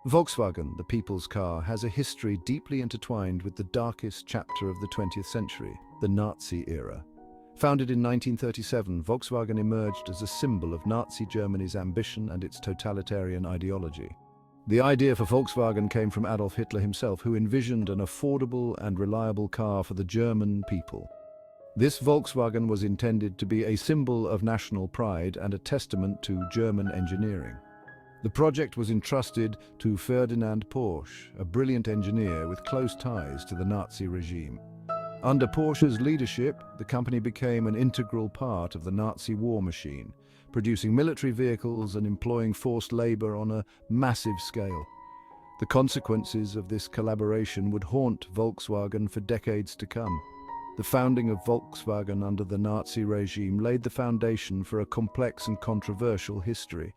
Volkswagen, the people's car, has a history deeply intertwined with the darkest chapter of the 20th century, the Nazi era. Founded in 1937, Volkswagen emerged as a symbol of Nazi Germany's ambition and its totalitarian ideology. The idea for Volkswagen came from Adolf Hitler himself, who envisioned an affordable and reliable car for the German people. This Volkswagen was intended to be a symbol of national pride and a testament to German engineering. The project was entrusted to Ferdinand Porsche, a brilliant engineer with close ties to the Nazi regime. Under Porsche's leadership, the company became an integral part of the Nazi war machine, producing military vehicles and employing forced labor on a massive scale. The consequences of this collaboration would haunt Volkswagen for decades to come. The founding of Volkswagen under the Nazi regime laid the foundation for a complex and controversial history.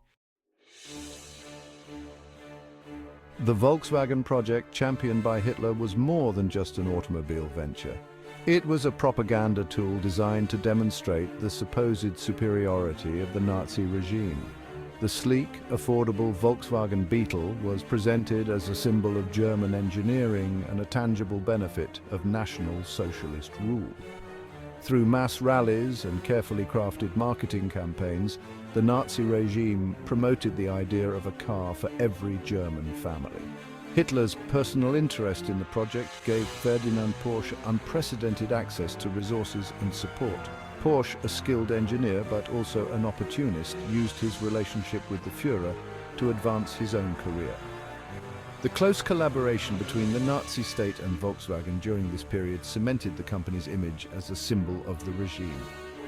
The Volkswagen project, championed by Hitler, was more than just an automobile venture. It was a propaganda tool designed to demonstrate the supposed superiority of the Nazi regime. The sleek, affordable Volkswagen Beetle was presented as a symbol of German engineering and a tangible benefit of National Socialist rule. Through mass rallies and carefully crafted marketing campaigns, the Nazi regime promoted the idea of a car for every German family. Hitler's personal interest in the project gave Ferdinand Porsche unprecedented access to resources and support. Porsche, a skilled engineer but also an opportunist, used his relationship with the Führer to advance his own career. The close collaboration between the Nazi state and Volkswagen during this period cemented the company's image as a symbol of the regime.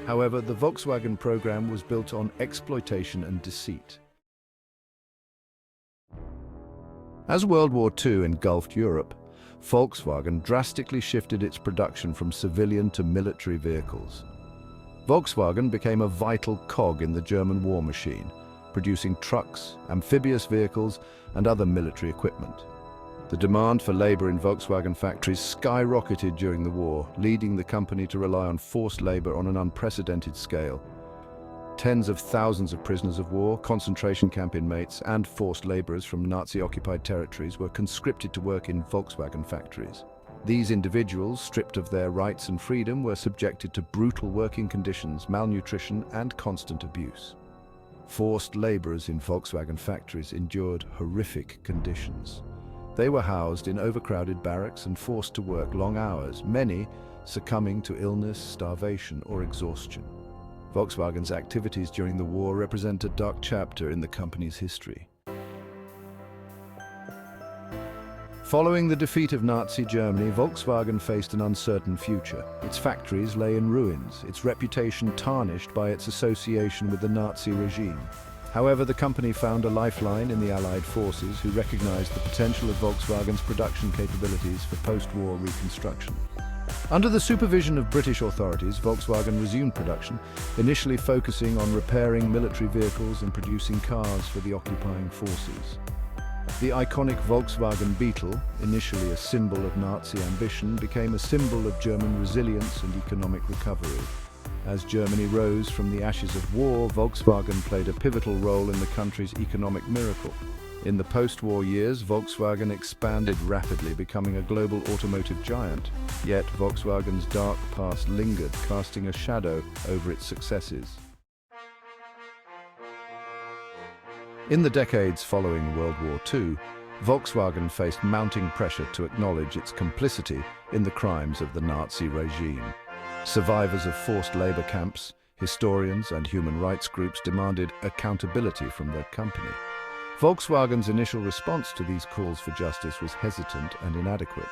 However, the Volkswagen program was built on exploitation and deceit. As World War II engulfed Europe, Volkswagen drastically shifted its production from civilian to military vehicles. Volkswagen became a vital cog in the German war machine, producing trucks, amphibious vehicles, and other military equipment. The demand for labor in Volkswagen factories skyrocketed during the war, leading the company to rely on forced labor on an unprecedented scale. Tens of thousands of prisoners of war, concentration camp inmates, and forced laborers from Nazi-occupied territories were conscripted to work in Volkswagen factories. These individuals, stripped of their rights and freedom, were subjected to brutal working conditions, malnutrition, and constant abuse. Forced laborers in Volkswagen factories endured horrific conditions. They were housed in overcrowded barracks and forced to work long hours, many succumbing to illness, starvation, or exhaustion. Volkswagen's activities during the war represent a dark chapter in the company's history. Following the defeat of Nazi Germany, Volkswagen faced an uncertain future. Its factories lay in ruins, its reputation tarnished by its association with the Nazi regime. However, the company found a lifeline in the Allied forces, who recognized the potential of Volkswagen's production capabilities for post-war reconstruction. Under the supervision of British authorities, Volkswagen resumed production, initially focusing on repairing military vehicles and producing cars for the occupying forces. The iconic Volkswagen Beetle, initially a symbol of Nazi ambition, became a symbol of German resilience and economic recovery. As Germany rose from the ashes of war, Volkswagen played a pivotal role in the country's economic miracle. In the post-war years, Volkswagen expanded rapidly, becoming a global automotive giant. Yet Volkswagen's dark past lingered, casting a shadow over its successes. In the decades following World War II, Volkswagen faced mounting pressure to acknowledge its complicity in the crimes of the Nazi regime. Survivors of forced labor camps, historians, and human rights groups demanded accountability from the company. Volkswagen's initial response to these calls for justice was hesitant and inadequate.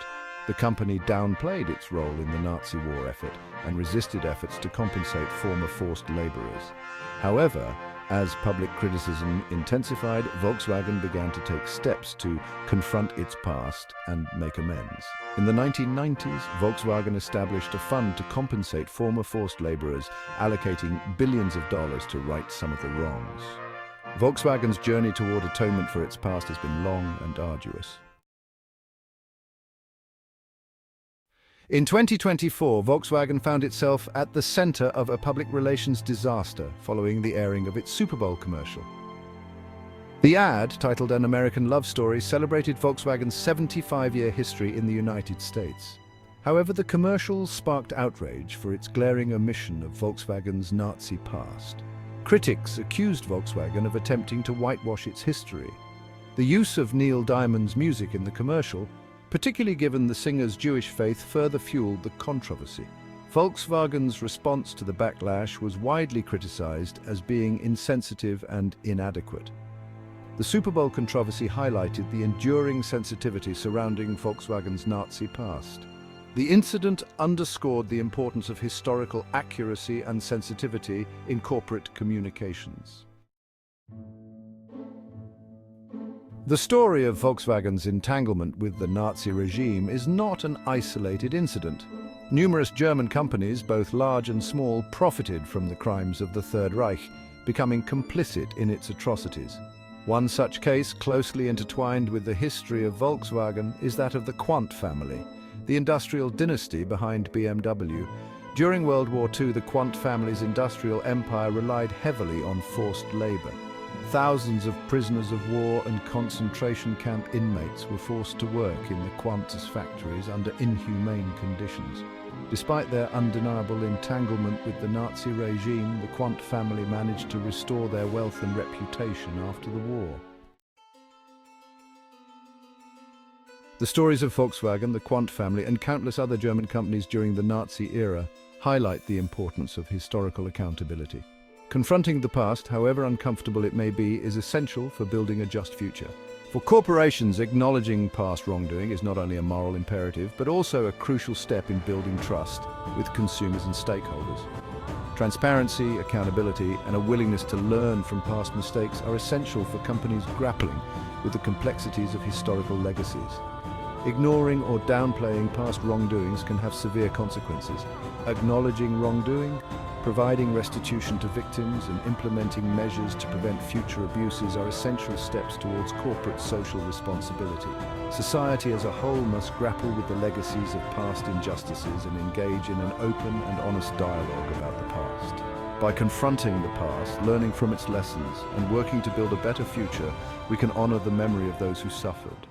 The company downplayed its role in the Nazi war effort and resisted efforts to compensate former forced laborers. However, as public criticism intensified, Volkswagen began to take steps to confront its past and make amends. In the 1990s, Volkswagen established a fund to compensate former forced laborers, allocating billions of dollars to right some of the wrongs. Volkswagen's journey toward atonement for its past has been long and arduous. In 2024, Volkswagen found itself at the center of a public relations disaster following the airing of its Super Bowl commercial. The ad, titled An American Love Story, celebrated Volkswagen's 75-year history in the United States. However, the commercial sparked outrage for its glaring omission of Volkswagen's Nazi past. Critics accused Volkswagen of attempting to whitewash its history. The use of Neil Diamond's music in the commercial, particularly given the singer's Jewish faith, further fueled the controversy. Volkswagen's response to the backlash was widely criticized as being insensitive and inadequate. The Super Bowl controversy highlighted the enduring sensitivity surrounding Volkswagen's Nazi past. The incident underscored the importance of historical accuracy and sensitivity in corporate communications. The story of Volkswagen's entanglement with the Nazi regime is not an isolated incident. Numerous German companies, both large and small, profited from the crimes of the Third Reich, becoming complicit in its atrocities. One such case, closely intertwined with the history of Volkswagen, is that of the Quandt family, the industrial dynasty behind BMW. During World War II, the Quandt family's industrial empire relied heavily on forced labor. Thousands of prisoners of war and concentration camp inmates were forced to work in the Quandt's factories under inhumane conditions. Despite their undeniable entanglement with the Nazi regime, the Quandt family managed to restore their wealth and reputation after the war. The stories of Volkswagen, the Quandt family, and countless other German companies during the Nazi era highlight the importance of historical accountability. Confronting the past, however uncomfortable it may be, is essential for building a just future. For corporations, acknowledging past wrongdoing is not only a moral imperative, but also a crucial step in building trust with consumers and stakeholders. Transparency, accountability, and a willingness to learn from past mistakes are essential for companies grappling with the complexities of historical legacies. Ignoring or downplaying past wrongdoings can have severe consequences. Acknowledging wrongdoing, providing restitution to victims, and implementing measures to prevent future abuses are essential steps towards corporate social responsibility. Society as a whole must grapple with the legacies of past injustices and engage in an open and honest dialogue about the past. By confronting the past, learning from its lessons, and working to build a better future, we can honor the memory of those who suffered.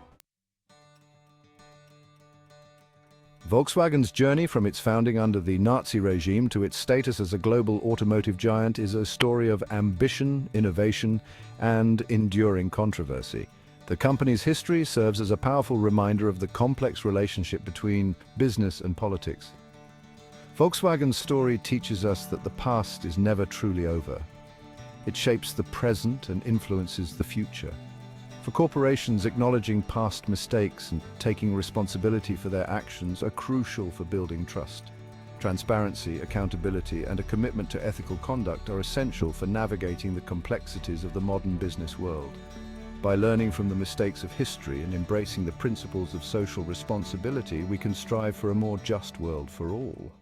Volkswagen's journey from its founding under the Nazi regime to its status as a global automotive giant is a story of ambition, innovation, and enduring controversy. The company's history serves as a powerful reminder of the complex relationship between business and politics. Volkswagen's story teaches us that the past is never truly over. It shapes the present and influences the future. For corporations, acknowledging past mistakes and taking responsibility for their actions are crucial for building trust. Transparency, accountability, and a commitment to ethical conduct are essential for navigating the complexities of the modern business world. By learning from the mistakes of history and embracing the principles of social responsibility, we can strive for a more just world for all.